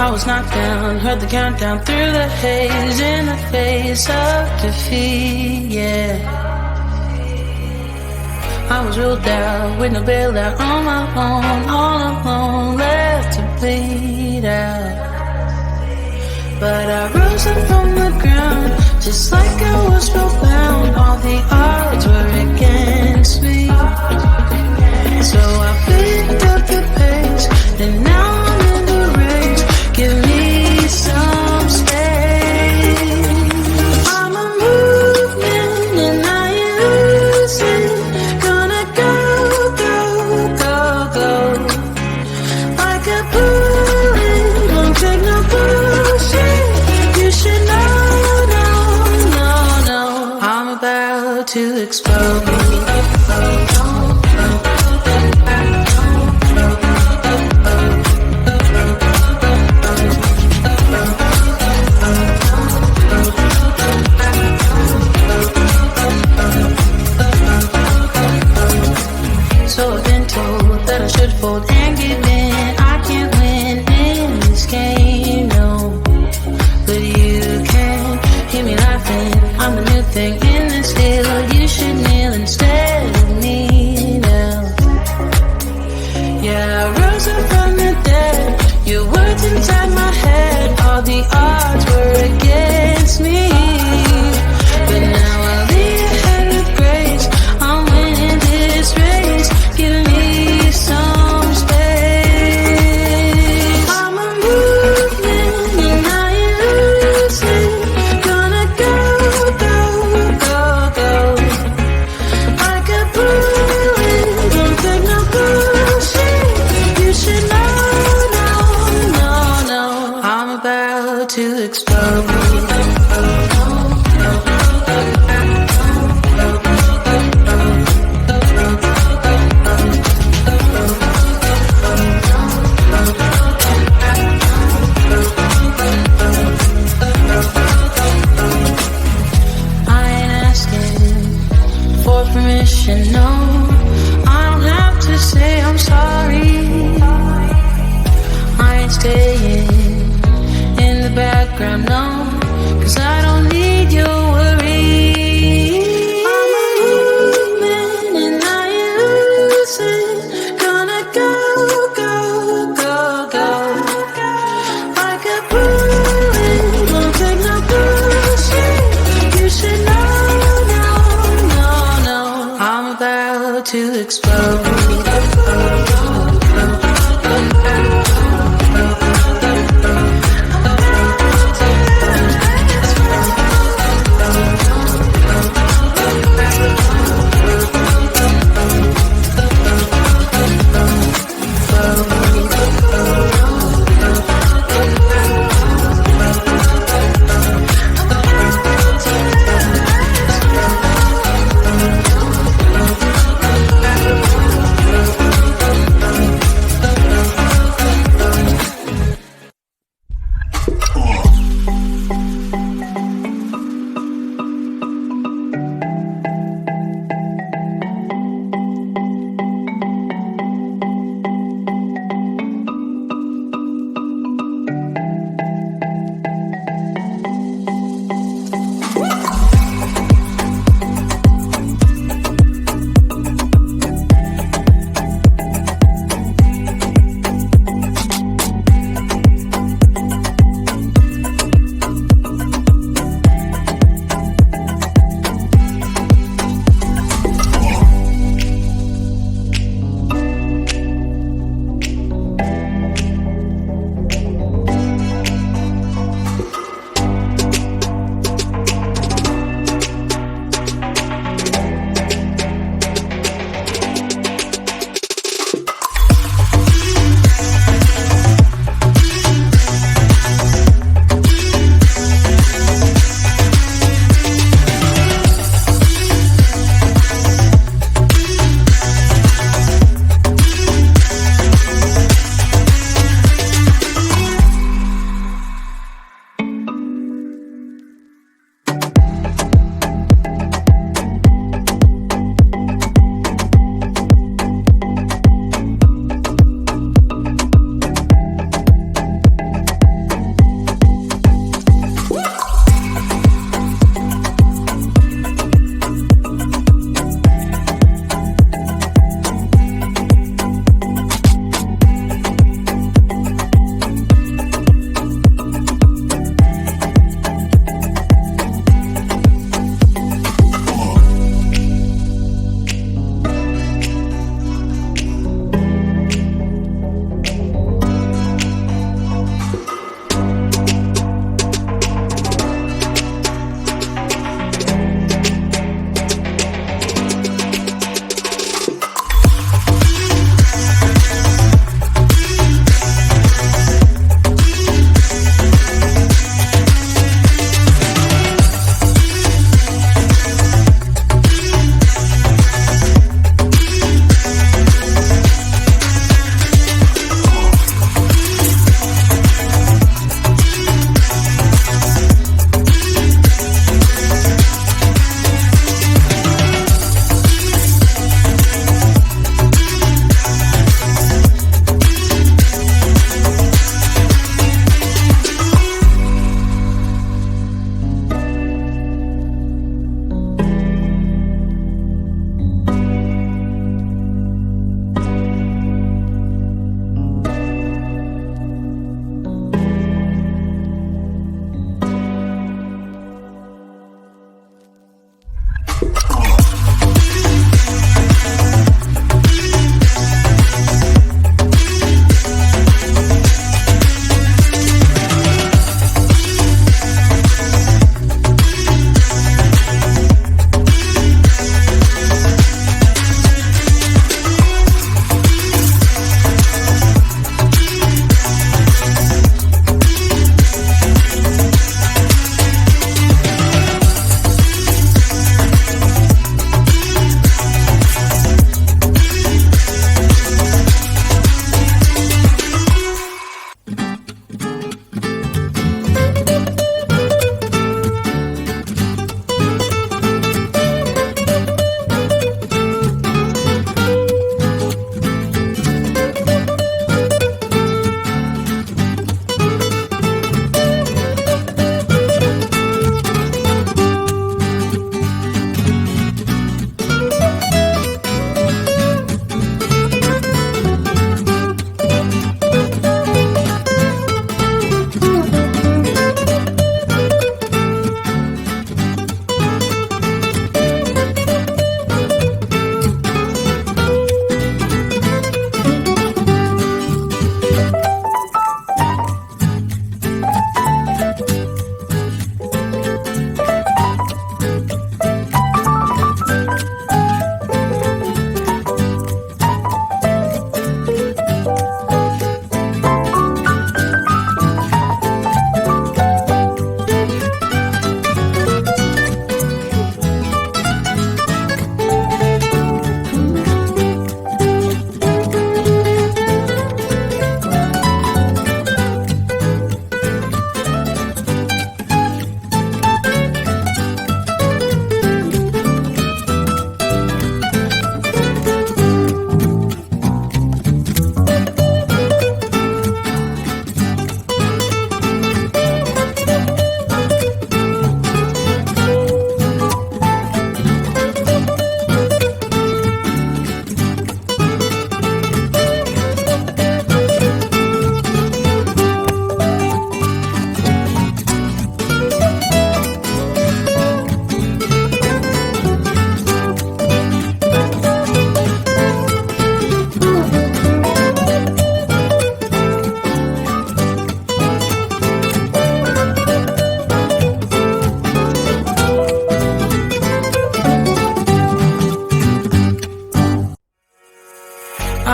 I was knocked down, heard the countdown through the haze, in the face of defeat, yeah. I was ruled out, with no bailout, on my own, all alone, left to bleed out. But I rose up from the ground, just like I was spellbound. All the odds were against me, so I picked up the pace, and now I'm in the race. Give me some space. I'm a movement and I ain't losing. Gonna go, go, go, go. Like a bullet, won't take no bullshit. You should know, no, no, no. I'm about to explode. So I've been told that I should fold and give in. I can't win in this game, no. But you can hear me laughing. I'm the new thing in this deal. You should kneel instead of me now. Yeah, I rose up from the dead. Your words inside my head. All the odds were against me, but now I'll lead ahead with grace. I'm winning this race. Give me some space. I'm a movement and I ain't losing. Gonna go, go, go, go. Like a bullet, don't take no bullshit. You should know, no, no, no. I'm about to explode. No, I don't have to say I'm sorry. I ain't staying in the background, no, 'cause I don't need your worry. I'm a movement and I ain't losing. Gonna go, go, go, go. Like a bullet, won't take no bullshit. You should know, I'm about to explode.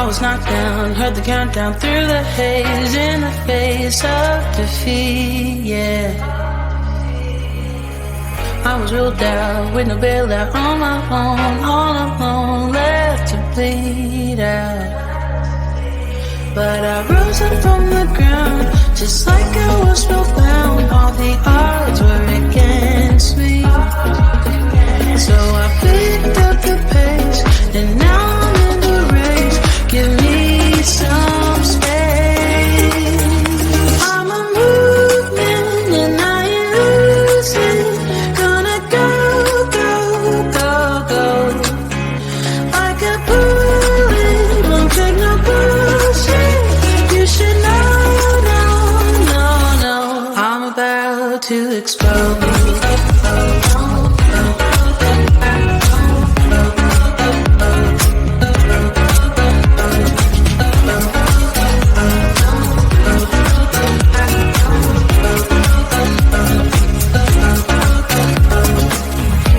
I was knocked down, heard the countdown through the haze, in the face of defeat, yeah. I was ruled out with no bailout, on my own, all alone, left to bleed out. But I rose up from the ground, just like I was spellbound. All the odds were against me, so I picked up the pace, and now I'm in the race. Give me some space. I'm a movement and I ain't losing. Gonna go, go, go, go. Like a bullet, won't take no bullshit. You should know, no, no, no. I'm about to explode.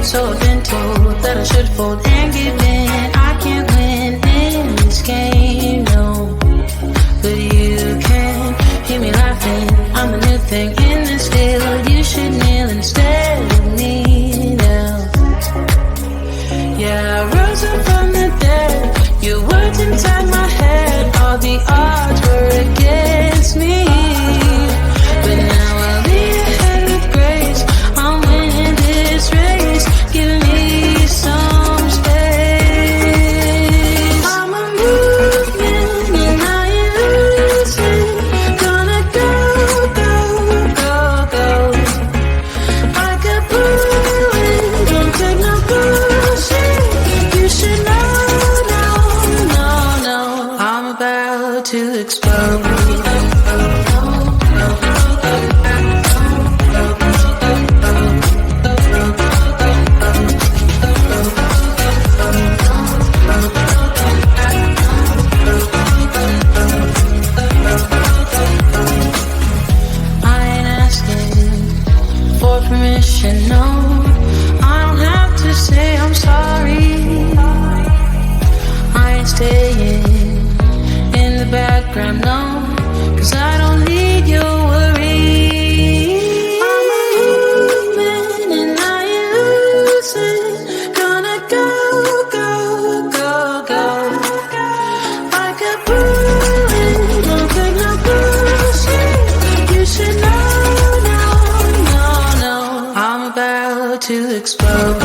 So I've been told that I should fold and give in. I can't win in this game, no. But you can hear me laughing. I'm the new thing in this field. You should kneel instead of me now. Yeah, I rose up from the dead. Your words inside my head. All the odds were against me, but now I'll be ahead of grace. I'm winning this race. Give me some space. I'm a movement and I ain't losing. Gonna go, go, go, go. Like a bullet, don't take no bullshit. You should know, no, no, no. I'm about to explode. Permission, no, I don't have to say I'm sorry. I ain't staying in the background, no, 'cause I don't need your worry. I'm a movement and I ain't losing. Gonna go, go, go, go. Like a bullet, don't take no bullshit. You should know. I'm about to explode.